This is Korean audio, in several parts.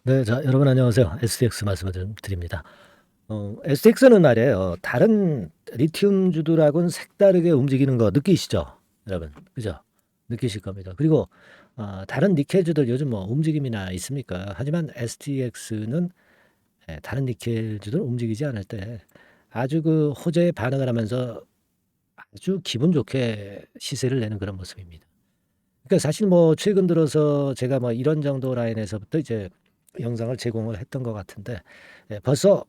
네. 자, 여러분 안녕하세요. STX 말씀을 좀 드립니다. STX는 말이에요. 다른 리튬주들하고는 색다르게 움직이는 거 느끼시죠? 여러분. 그죠? 느끼실 겁니다. 그리고 다른 니켈주들 요즘 뭐 움직임이나 있습니까? 하지만 STX는 다른 니켈주들 움직이지 않을 때 아주 그 호재에 반응을 하면서 아주 기분 좋게 시세를 내는 그런 모습입니다. 그러니까 사실 뭐 최근 들어서 제가 뭐 이런 정도 라인에서부터 이제 영상을 제공을 했던 것 같은데 벌써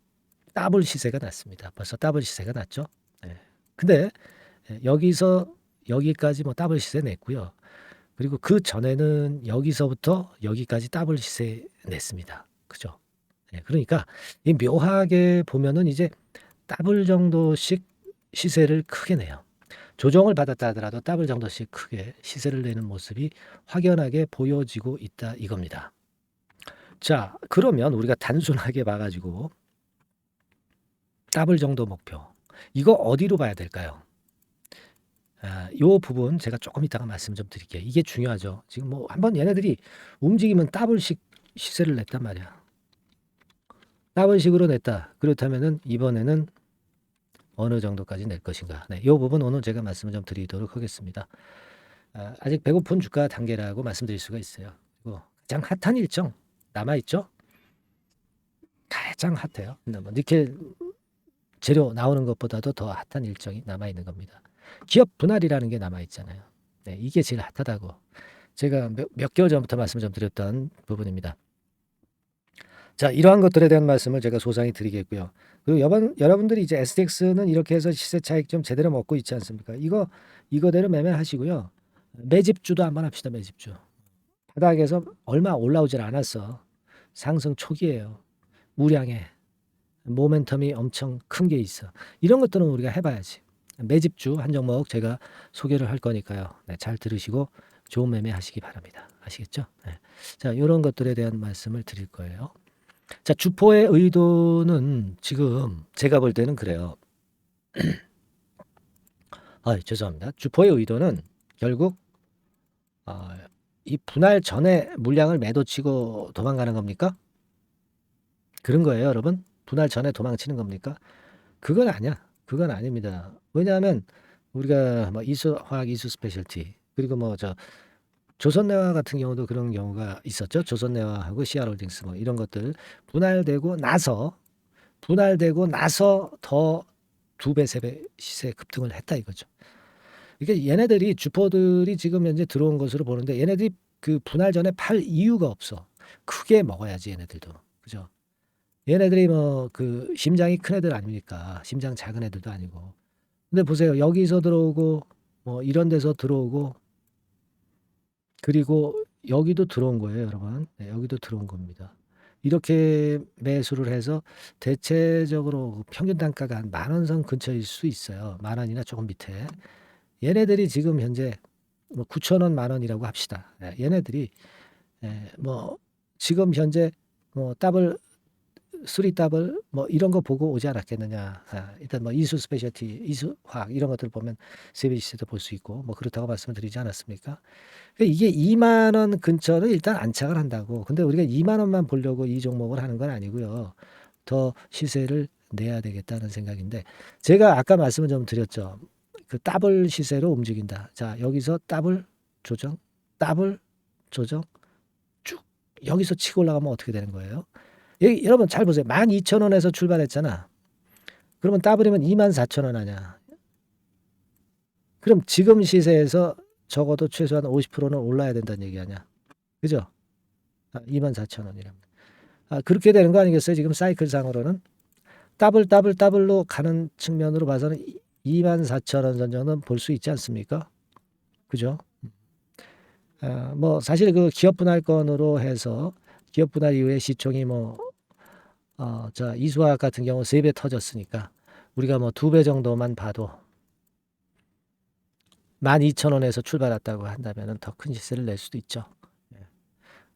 더블 시세가 났습니다. 벌써 더블 시세가 났죠. 예. 근데 여기서 여기까지 뭐 더블 시세 냈고요. 그리고 그전에는 여기서부터 여기까지 더블 시세 냈습니다. 그죠? 예. 그러니까 이 묘하게 보면은 이제 더블 정도씩 시세를 크게 내요. 조정을 받았다 하더라도 더블 정도씩 크게 시세를 내는 모습이 확연하게 보여지고 있다 이겁니다. 자, 그러면 우리가 단순하게 봐 가지고 더블 정도 목표. 이거 어디로 봐야 될까요? 요 부분 제가 조금 이따가 말씀 좀 드릴게요. 이게 중요하죠. 지금 뭐 한번 얘네들이 움직이면 더블씩 시세를 냈단 말이야. 더블식으로 냈다. 그렇다면은 이번에는 어느 정도까지 낼 것인가. 네, 요 부분 오늘 제가 말씀을 좀 드리도록 하겠습니다. 아직 배고픈 주가 단계라고 말씀드릴 수가 있어요. 그리고 가장 핫한 일정 남아있죠? 가장 핫해요. 근데 뭐 니켈 재료 나오는 것보다도 더 핫한 일정이 남아있는 겁니다. 기업 분할이라는 게 남아있잖아요. 네, 이게 제일 핫하다고 제가 몇 개월 전부터 말씀 좀 드렸던 부분입니다. 자, 이러한 것들에 대한 말씀을 제가 소상히 드리겠고요. 그리고 여러분들이 이제 STX는 이렇게 해서 시세 차익 좀 제대로 먹고 있지 않습니까? 이거대로 매매하시고요. 매집주도 한번 합시다. 매집주. 바닥에서 얼마 올라오질 않았어. 상승 초기예요. 우량해. 모멘텀이 엄청 큰 게 있어. 이런 것들은 우리가 해봐야지. 매집주 한 종목 제가 소개를 할 거니까요. 네, 잘 들으시고 좋은 매매 하시기 바랍니다. 아시겠죠? 네. 자, 이런 것들에 대한 말씀을 드릴 거예요. 자, 주포의 의도는 지금 제가 볼 때는 그래요. 죄송합니다. 주포의 의도는 결국 이 분할 전에 물량을 매도치고 도망가는 겁니까? 그런 거예요, 여러분? 분할 전에 도망치는 겁니까? 그건 아니야. 그건 아닙니다. 왜냐하면 우리가 뭐 이수화학, 이수스페셜티 그리고 뭐 조선내화 같은 경우도 그런 경우가 있었죠. 조선내화하고 CR홀딩스 뭐 이런 것들 분할되고 나서 더 2배, 3배 시세 급등을 했다 이거죠. 이게 얘네들이 주포들이 지금 현재 들어온 것으로 보는데 얘네들이 그 분할 전에 팔 이유가 없어. 크게 먹어야지 얘네들도. 그죠? 얘네들이 뭐 그 심장이 큰 애들 아닙니까? 심장 작은 애들도 아니고. 근데 보세요. 여기서 들어오고 뭐 이런 데서 들어오고 그리고 여기도 들어온 거예요, 여러분. 네, 여기도 들어온 겁니다. 이렇게 매수를 해서 대체적으로 평균 단가가 한 10,000원 선 근처일 수 있어요. 10,000원이나 조금 밑에. 얘네들이 지금 현재 뭐 9,000원, 10,000원이라고 합시다. 얘네들이 뭐 지금 현재 뭐 더블, 쓰리 더블 뭐 이런 거 보고 오지 않았겠느냐. 일단 뭐 이수 스페셜티, 이수 화학 이런 것들 보면 세배 시세도 볼 수 있고 뭐 그렇다고 말씀을 드리지 않았습니까? 그러니까 이게 2만 원 근처는 일단 안착을 한다고. 근데 우리가 2만 원만 보려고 이 종목을 하는 건 아니고요. 더 시세를 내야 되겠다는 생각인데 제가 아까 말씀을 좀 드렸죠. 그 더블 시세로 움직인다. 자, 여기서 더블 조정, 더블 조정 쭉 여기서 치고 올라가면 어떻게 되는 거예요? 여러분 잘 보세요. 12,000원에서 출발했잖아. 그러면 더블이면 24,000원 하냐. 그럼 지금 시세에서 적어도 최소한 50%는 올라야 된다는 얘기 아니야. 그죠? 24,000원이라면. 그렇게 되는 거 아니겠어요? 지금 사이클상으로는. 더블로 가는 측면으로 봐서는 24,000원 선 정도는 볼 수 있지 않습니까? 그죠? 뭐 사실 그 기업 분할권으로 해서 기업 분할 이후에 시총이 뭐 이수화학 같은 경우 3배 터졌으니까 우리가 뭐 2배 정도만 봐도 12,000원에서 출발했다고 한다면 더 큰 시세를 낼 수도 있죠.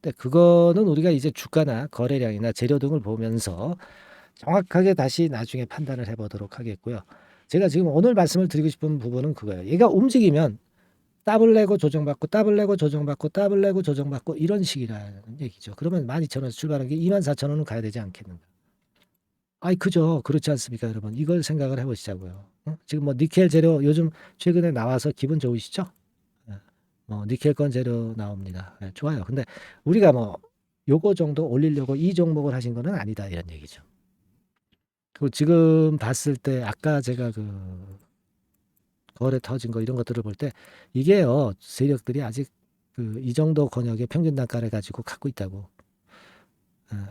근데 그거는 우리가 이제 주가나 거래량이나 재료 등을 보면서 정확하게 다시 나중에 판단을 해보도록 하겠고요. 제가 지금 오늘 말씀을 드리고 싶은 부분은 그거예요. 얘가 움직이면 더블 내고 조정받고 더블 내고 조정받고 더블 내고 조정받고 이런 식이라는 얘기죠. 그러면 12,000원에서 출발한 게 24,000원은 가야 되지 않겠는가? 아이 그죠. 그렇지 않습니까, 여러분? 이걸 생각을 해보시자고요. 응? 지금 뭐 니켈 재료 요즘 최근에 나와서 기분 좋으시죠? 예. 뭐 니켈권 재료 나옵니다. 예, 좋아요. 근데 우리가 뭐 요거 정도 올리려고 이 종목을 하신 거는 아니다 이런 얘기죠. 그리고 지금 봤을 때 아까 제가 그 거래 터진 거 이런 것들을 볼 때 이게요 세력들이 아직 그 이 정도 권역의 평균 단가를 가지고 갖고 있다고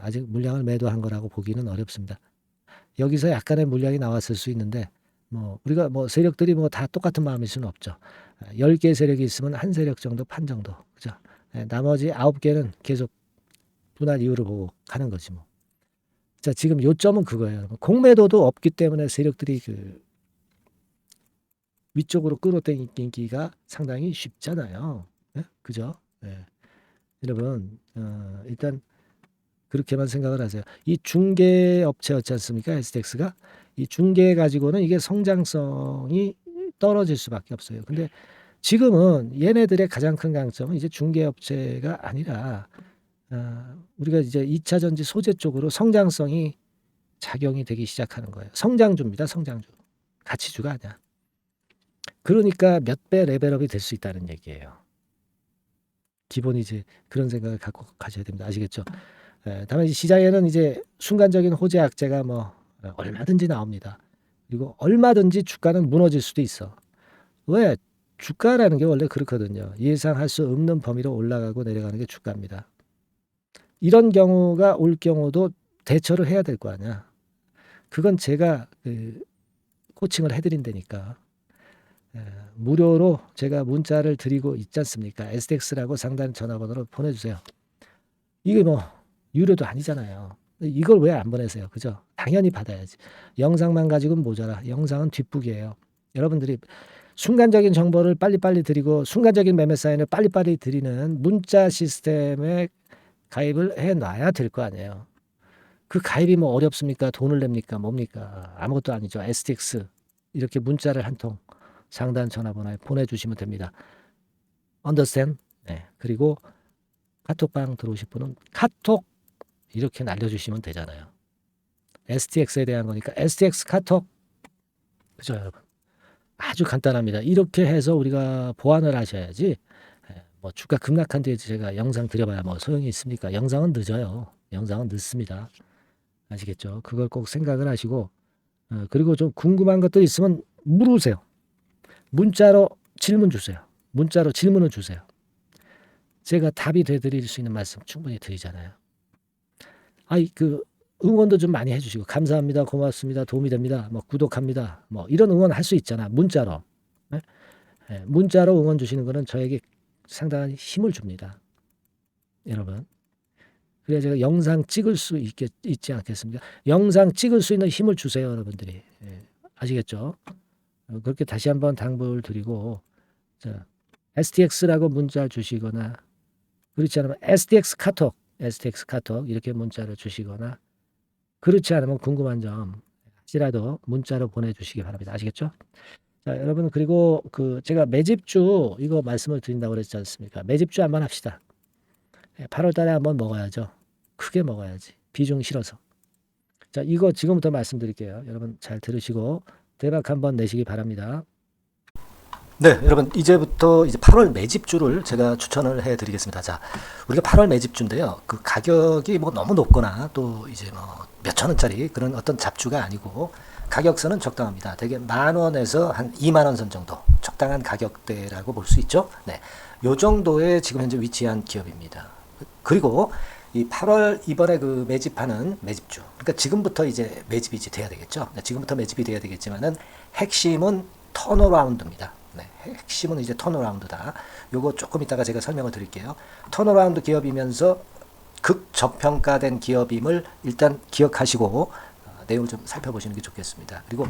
아직 물량을 매도한 거라고 보기는 어렵습니다. 여기서 약간의 물량이 나왔을 수 있는데 뭐 우리가 뭐 세력들이 뭐 다 똑같은 마음일 수는 없죠. 10개 세력이 있으면 한 세력 정도 판 정도 그죠. 나머지 9개는 계속 분할 이유를 보고 가는 거지 뭐. 자 지금 요점은 그거예요. 공매도도 없기 때문에 세력들이 그 위쪽으로 끌어당기기가 상당히 쉽잖아요. 예? 그죠? 예. 여러분 일단 그렇게만 생각을 하세요. 이 중개업체였지 않습니까? STX가 이 중개 가지고는 이게 성장성이 떨어질 수밖에 없어요. 근데 지금은 얘네들의 가장 큰 강점은 이제 중개업체가 아니라 우리가 이제 2차 전지 소재 쪽으로 성장성이 작용이 되기 시작하는 거예요. 성장주입니다. 성장주. 가치주가 아니야. 그러니까 몇 배 레벨업이 될 수 있다는 얘기예요. 기본이 이제 그런 생각을 갖고 가셔야 됩니다. 아시겠죠? 다만 시장에는 이제 순간적인 호재 악재가 뭐 얼마든지 나옵니다. 그리고 얼마든지 주가는 무너질 수도 있어. 왜? 주가라는 게 원래 그렇거든요. 예상할 수 없는 범위로 올라가고 내려가는 게 주가입니다. 이런 경우가 올 경우도 대처를 해야 될 거 아니야. 그건 제가 그 코칭을 해드린다니까. 무료로 제가 문자를 드리고 있지 않습니까? STX라고 상단 전화번호로 보내주세요. 이게 뭐 유료도 아니잖아요. 이걸 왜 안 보내세요? 그죠? 당연히 받아야지. 영상만 가지고는 모자라. 영상은 뒷북이에요. 여러분들이 순간적인 정보를 빨리빨리 드리고 순간적인 매매 사인을 빨리빨리 드리는 문자 시스템에 가입을 해놔야 될 거 아니에요. 그 가입이 뭐 어렵습니까? 돈을 냅니까? 뭡니까? 아무것도 아니죠. STX 이렇게 문자를 한 통 상단 전화번호에 보내주시면 됩니다. Understand? 네. 그리고 카톡방 들어오실 분은 카톡 이렇게 날려주시면 되잖아요. STX에 대한 거니까 STX 카톡 그죠 여러분? 아주 간단합니다. 이렇게 해서 우리가 보완을 하셔야지 뭐 주가 급락한 뒤에 제가 영상 드려봐야 뭐 소용이 있습니까? 영상은 늦어요. 영상은 늦습니다. 아시겠죠? 그걸 꼭 생각을 하시고 그리고 좀 궁금한 것들 있으면 물으세요. 문자로 질문 주세요. 문자로 질문을 주세요. 제가 답이 되드릴 수 있는 말씀 충분히 드리잖아요. 아이 그 응원도 좀 많이 해주시고 감사합니다, 고맙습니다, 도움이 됩니다, 뭐 구독합니다, 뭐 이런 응원 할 수 있잖아 문자로. 네? 네, 문자로 응원 주시는 거는 저에게 상당한 힘을 줍니다, 여러분. 그래야 제가 영상 찍을 수 있지 않겠습니까? 영상 찍을 수 있는 힘을 주세요, 여러분들이. 예, 아시겠죠? 그렇게 다시 한번 당부를 드리고 자, STX라고 문자 주시거나 그렇지 않으면 STX 카톡 이렇게 문자를 주시거나 그렇지 않으면 궁금한 점 혹시라도 문자로 보내주시기 바랍니다. 아시겠죠? 자, 여러분 그리고 그 제가 매집주 이거 말씀을 드린다고 그랬지 않습니까? 매집주 한번 합시다. 8월 달에 한번 먹어야죠. 크게 먹어야지. 비중 실어서. 자, 이거 지금부터 말씀드릴게요. 여러분 잘 들으시고 대박 한번 내시기 바랍니다. 네, 여러분 이제부터 이제 8월 매집주를 제가 추천을 해드리겠습니다. 자, 우리가 8월 매집주인데요. 그 가격이 뭐 너무 높거나 또 이제 뭐 몇천 원짜리 그런 어떤 잡주가 아니고 가격선은 적당합니다. 대개 10,000원에서 한 20,000원 선 정도 적당한 가격대라고 볼 수 있죠. 네, 요 정도에 지금 현재 위치한 기업입니다. 그리고 이 8월 이번에 그 매집하는 매집주, 그러니까 지금부터 이제 매집이 이제 돼야 되겠죠. 네, 지금부터 매집이 돼야 되겠지만은 핵심은 턴어라운드입니다. 네, 핵심은 이제 턴어라운드다. 요거 조금 이따가 제가 설명을 드릴게요. 턴어라운드 기업이면서 극저평가된 기업임을 일단 기억하시고 내용을 좀 살펴보시는 게 좋겠습니다. 그리고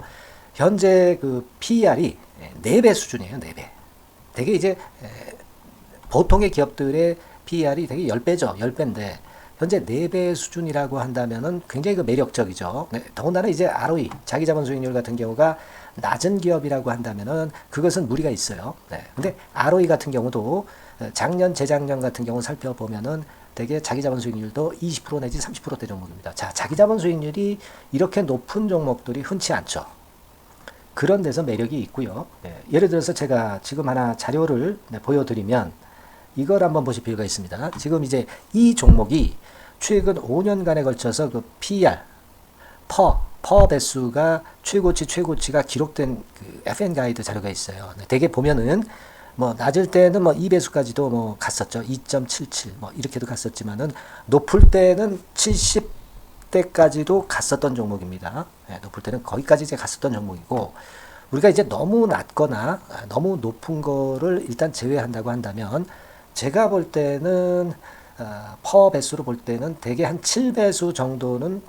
현재 그 PER이 4배 수준이에요. 4배. 되게 이제 보통의 기업들의 PER이 되게 10배죠. 10배인데 현재 4배 수준이라고 한다면은 굉장히 그 매력적이죠. 네, 더군다나 이제 ROE, 자기 자본 수익률 같은 경우가 낮은 기업이라고 한다면은 그것은 무리가 있어요. 네. 근데 ROE 같은 경우도 작년, 재작년 같은 경우 살펴보면은 대개 자기 자본 수익률도 20% 내지 30%대 종목입니다. 자, 자기 자본 수익률이 이렇게 높은 종목들이 흔치 않죠. 그런 데서 매력이 있고요. 네, 예를 들어서 제가 지금 하나 자료를 보여드리면 이걸 한번 보실 필요가 있습니다. 지금 이제 이 종목이 최근 5년간에 걸쳐서 그 PER, 퍼 배수가 최고치가 기록된 그 FN 가이드 자료가 있어요. 네, 대개 보면은 뭐 낮을 때는 뭐 2배수까지도 뭐 갔었죠. 2.77 뭐 이렇게도 갔었지만은 높을 때는 70대까지도 갔었던 종목입니다. 네, 높을 때는 거기까지 이제 갔었던 종목이고 우리가 이제 너무 낮거나 너무 높은 거를 일단 제외한다고 한다면 제가 볼 때는 퍼 배수로 볼 때는 대개 한 7배수 정도는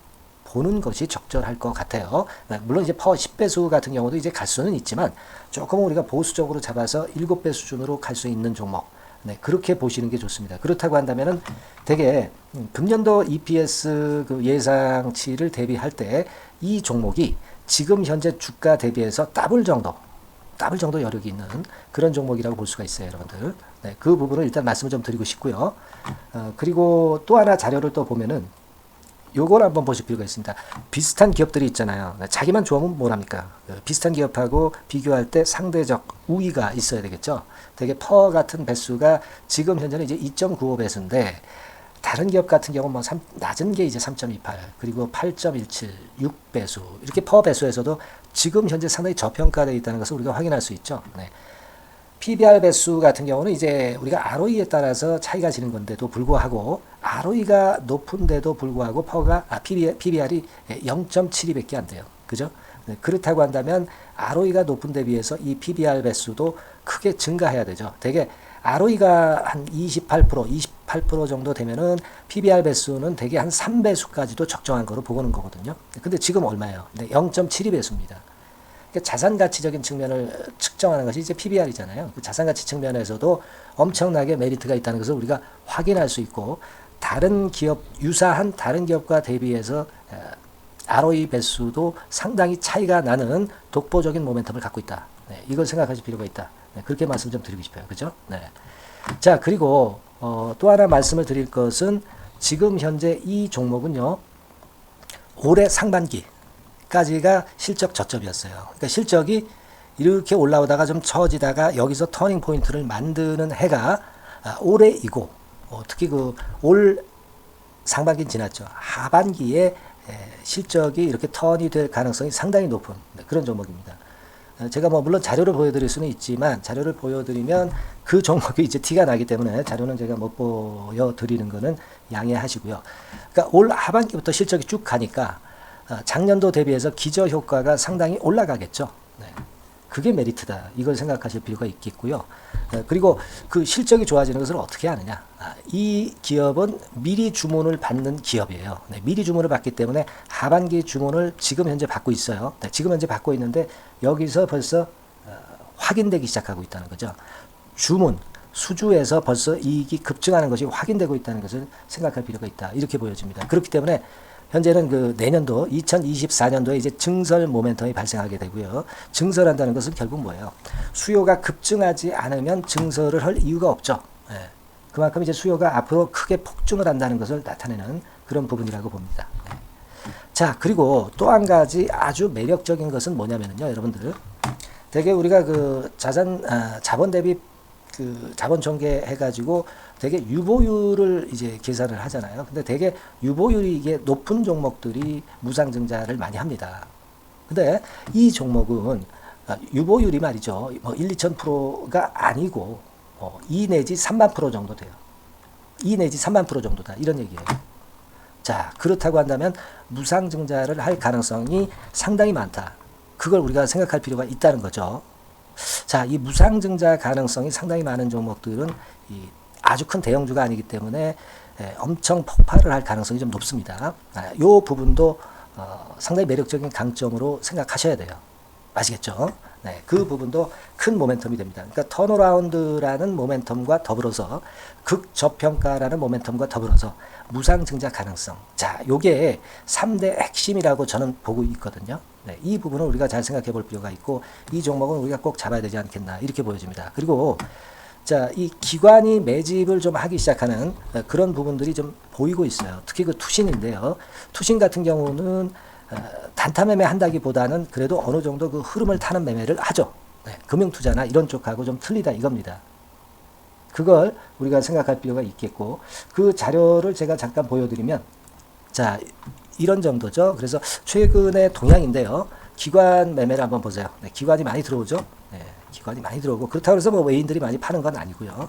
보는 것이 적절할 것 같아요. 물론 이제 퍼 10배수 같은 경우도 이제 갈 수는 있지만 조금 우리가 보수적으로 잡아서 7배 수준으로 갈 수 있는 종목. 네, 그렇게 보시는 게 좋습니다. 그렇다고 한다면은 되게 금년도 EPS 그 예상치를 대비할 때 이 종목이 지금 현재 주가 대비해서 더블 정도 여력이 있는 그런 종목이라고 볼 수가 있어요, 여러분들. 네, 그 부분을 일단 말씀을 좀 드리고 싶고요. 그리고 또 하나 자료를 또 보면은 요걸 한번 보실 필요가 있습니다. 비슷한 기업들이 있잖아요. 자기만 좋으면 뭐랍니까? 비슷한 기업하고 비교할 때 상대적 우위가 있어야 되겠죠. 되게 퍼 같은 배수가 지금 현재는 이제 2.95배수인데 다른 기업 같은 경우는 뭐 낮은 게 이제 3.28 그리고 8.17 6배수 이렇게 퍼 배수에서도 지금 현재 상당히 저평가되어 있다는 것을 우리가 확인할 수 있죠. 네. PBR 배수 같은 경우는 이제 우리가 ROE에 따라서 차이가 지는 건데도 불구하고 ROE가 높은데도 불구하고 PBR이 0.72밖에 안 돼요. 그죠? 네, 그렇다고 한다면 ROE가 높은 데 비해서 이 PBR 배수도 크게 증가해야 되죠. 되게 ROE가 한 28% 정도 되면은 PBR 배수는 되게 한 3배수까지도 적정한 거로 보고는 거거든요. 근데 지금 얼마예요? 네, 0.72배수입니다. 자산 가치적인 측면을 측정하는 것이 이제 PBR이잖아요. 그 자산 가치 측면에서도 엄청나게 메리트가 있다는 것을 우리가 확인할 수 있고 다른 기업 유사한 다른 기업과 대비해서 ROE 배수도 상당히 차이가 나는 독보적인 모멘텀을 갖고 있다. 네, 이걸 생각하실 필요가 있다. 네, 그렇게 말씀 좀 드리고 싶어요. 그죠? 네. 자, 그리고 또 하나 말씀을 드릴 것은 지금 현재 이 종목은요. 올해 상반기 까지가 실적 저점이었어요. 그러니까 실적이 이렇게 올라오다가 좀 처지다가 여기서 터닝 포인트를 만드는 해가 올해이고 특히 그 올 상반기는 지났죠. 하반기에 실적이 이렇게 턴이 될 가능성이 상당히 높은 그런 종목입니다. 제가 뭐 물론 자료를 보여드릴 수는 있지만 자료를 보여드리면 그 종목이 이제 티가 나기 때문에 자료는 제가 못 보여드리는 거는 양해하시고요. 그러니까 올 하반기부터 실적이 쭉 가니까 작년도 대비해서 기저 효과가 상당히 올라가겠죠. 네. 그게 메리트다. 이걸 생각하실 필요가 있겠고요. 그리고 그 실적이 좋아지는 것을 어떻게 하느냐. 이 기업은 미리 주문을 받는 기업이에요. 네. 미리 주문을 받기 때문에 하반기 주문을 지금 현재 받고 있어요. 네. 지금 현재 받고 있는데 여기서 벌써 확인되기 시작하고 있다는 거죠. 주문, 수주에서 벌써 이익이 급증하는 것이 확인되고 있다는 것을 생각할 필요가 있다. 이렇게 보여집니다. 그렇기 때문에 현재는 그 내년도 2024년도에 이제 증설 모멘텀이 발생하게 되고요. 증설한다는 것은 결국 뭐예요? 수요가 급증하지 않으면 증설을 할 이유가 없죠. 예. 그만큼 이제 수요가 앞으로 크게 폭증을 한다는 것을 나타내는 그런 부분이라고 봅니다. 예. 자, 그리고 또 한 가지 아주 매력적인 것은 뭐냐면요, 여러분들. 되게 우리가 그 자본 대비 그 자본 전개해가지고 되게 유보율을 이제 계산을 하잖아요. 근데 되게 유보율이 이게 높은 종목들이 무상증자를 많이 합니다. 근데 이 종목은 유보율이 말이죠. 뭐 1, 2,000%가 아니고 2 내지 3만 프로 정도 돼요. 2 내지 3만 프로 정도다. 이런 얘기예요. 자, 그렇다고 한다면 무상증자를 할 가능성이 상당히 많다. 그걸 우리가 생각할 필요가 있다는 거죠. 자, 이 무상증자 가능성이 상당히 많은 종목들은 아주 큰 대형주가 아니기 때문에 엄청 폭발을 할 가능성이 좀 높습니다. 이 부분도 상당히 매력적인 강점으로 생각하셔야 돼요. 아시겠죠? 네, 그 부분도 큰 모멘텀이 됩니다. 그러니까 턴어라운드라는 모멘텀과 더불어서 극저평가라는 모멘텀과 더불어서 무상증자 가능성. 자, 요게 3대 핵심이라고 저는 보고 있거든요. 네, 이 부분을 우리가 잘 생각해 볼 필요가 있고 이 종목은 우리가 꼭 잡아야 되지 않겠나 이렇게 보여집니다. 그리고 자, 이 기관이 매집을 좀 하기 시작하는 그런 부분들이 좀 보이고 있어요. 특히 그 투신인데요. 투신 같은 경우는 단타 매매 한다기보다는 그래도 어느 정도 그 흐름을 타는 매매를 하죠. 네, 금융투자나 이런 쪽하고 좀 틀리다 이겁니다. 그걸 우리가 생각할 필요가 있겠고 그 자료를 제가 잠깐 보여드리면 자, 이런 정도죠. 그래서 최근의 동향인데요. 기관 매매를 한번 보세요. 네, 기관이 많이 들어오죠. 네, 기관이 많이 들어오고 그렇다고 해서 뭐 외인들이 많이 파는 건 아니고요.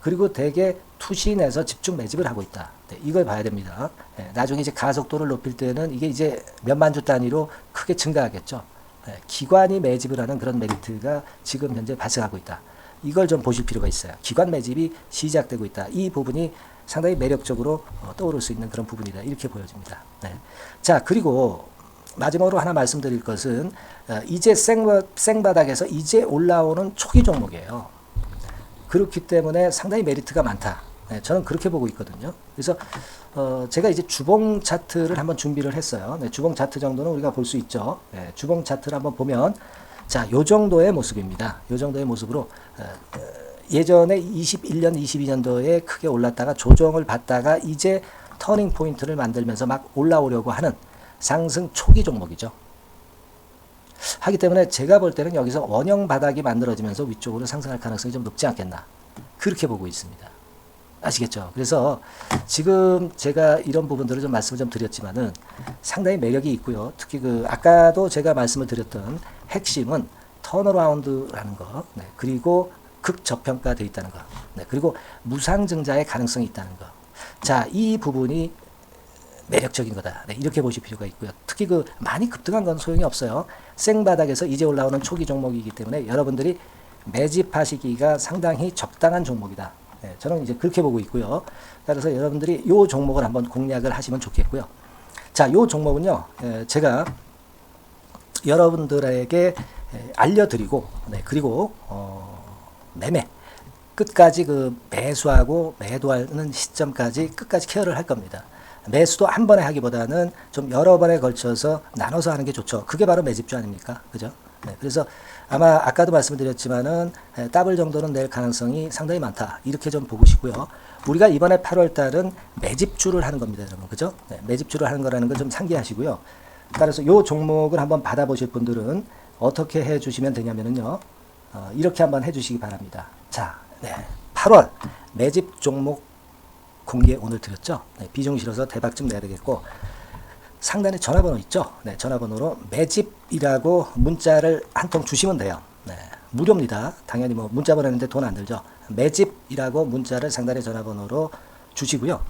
그리고 대개 투신에서 집중 매집을 하고 있다. 네, 이걸 봐야 됩니다. 네, 나중에 이제 가속도를 높일 때는 이게 이제 몇만 주 단위로 크게 증가하겠죠. 네, 기관이 매집을 하는 그런 메리트가 지금 현재 발생하고 있다. 이걸 좀 보실 필요가 있어요. 기관 매집이 시작되고 있다. 이 부분이 상당히 매력적으로 떠오를 수 있는 그런 부분이다. 이렇게 보여집니다. 네. 자, 그리고 마지막으로 하나 말씀드릴 것은 이제 생바닥에서 이제 올라오는 초기 종목이에요. 그렇기 때문에 상당히 메리트가 많다. 네, 저는 그렇게 보고 있거든요. 그래서 제가 이제 주봉 차트를 한번 준비를 했어요. 네, 주봉 차트 정도는 우리가 볼 수 있죠. 네, 주봉 차트를 한번 보면 자, 요 정도의 모습입니다. 요 정도의 모습으로 예전에 21년, 22년도에 크게 올랐다가 조정을 받다가 이제 터닝 포인트를 만들면서 막 올라오려고 하는 상승 초기 종목이죠. 하기 때문에 제가 볼 때는 여기서 원형 바닥이 만들어지면서 위쪽으로 상승할 가능성이 좀 높지 않겠나. 그렇게 보고 있습니다. 아시겠죠? 그래서 지금 제가 이런 부분들을 좀 말씀을 좀 드렸지만은 상당히 매력이 있고요. 특히 그 아까도 제가 말씀을 드렸던 핵심은 턴어라운드라는 거, 네, 그리고 극저평가되어 있다는 거, 네, 그리고 무상증자의 가능성이 있다는 거. 자, 이 부분이 매력적인 거다. 네, 이렇게 보실 필요가 있고요. 특히 그 많이 급등한 건 소용이 없어요. 생바닥에서 이제 올라오는 초기 종목이기 때문에 여러분들이 매집하시기가 상당히 적당한 종목이다. 네, 저는 이제 그렇게 보고 있고요. 따라서 여러분들이 이 종목을 한번 공략을 하시면 좋겠고요. 자, 이 종목은요, 제가 여러분들에게 알려드리고, 네, 그리고 매매 끝까지 그 매수하고 매도하는 시점까지 끝까지 케어를 할 겁니다. 매수도 한 번에 하기보다는 좀 여러 번에 걸쳐서 나눠서 하는 게 좋죠. 그게 바로 매집주 아닙니까? 그죠? 네, 그래서 아마 아까도 말씀드렸지만은 더블 정도는 낼 가능성이 상당히 많다. 이렇게 좀 보시고요. 우리가 이번에 8월 달은 매집주를 하는 겁니다, 여러분. 그죠? 네, 매집주를 하는 거라는 걸 좀 상기하시고요. 따라서 이 종목을 한번 받아보실 분들은 어떻게 해 주시면 되냐면요. 이렇게 한번 해 주시기 바랍니다. 자, 네, 8월 매집 종목 공개 오늘 드렸죠. 네, 비중 실어서 대박 좀 내야 되겠고 상단에 전화번호 있죠. 네, 전화번호로 매집이라고 문자를 한 통 주시면 돼요. 네, 무료입니다. 당연히 뭐 문자 보내는데 돈 안 들죠. 매집이라고 문자를 상단의 전화번호로 주시고요.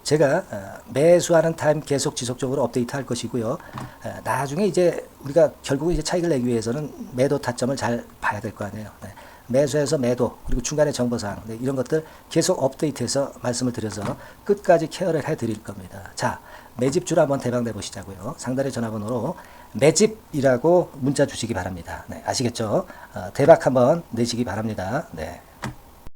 제가 매수하는 타임 계속 지속적으로 업데이트 할 것이고요. 나중에 이제 우리가 결국 이제 차익을 내기 위해서는 매도 타점을 잘 봐야 될 거 아니에요. 네. 매수해서 매도 그리고 중간에 정보사항, 네, 이런 것들 계속 업데이트해서 말씀을 드려서 끝까지 케어를 해드릴 겁니다. 자, 매집주를 한번 대박 내보시자고요. 상단의 전화번호로 매집이라고 문자 주시기 바랍니다. 네, 아시겠죠? 대박 한번 내시기 바랍니다. 네.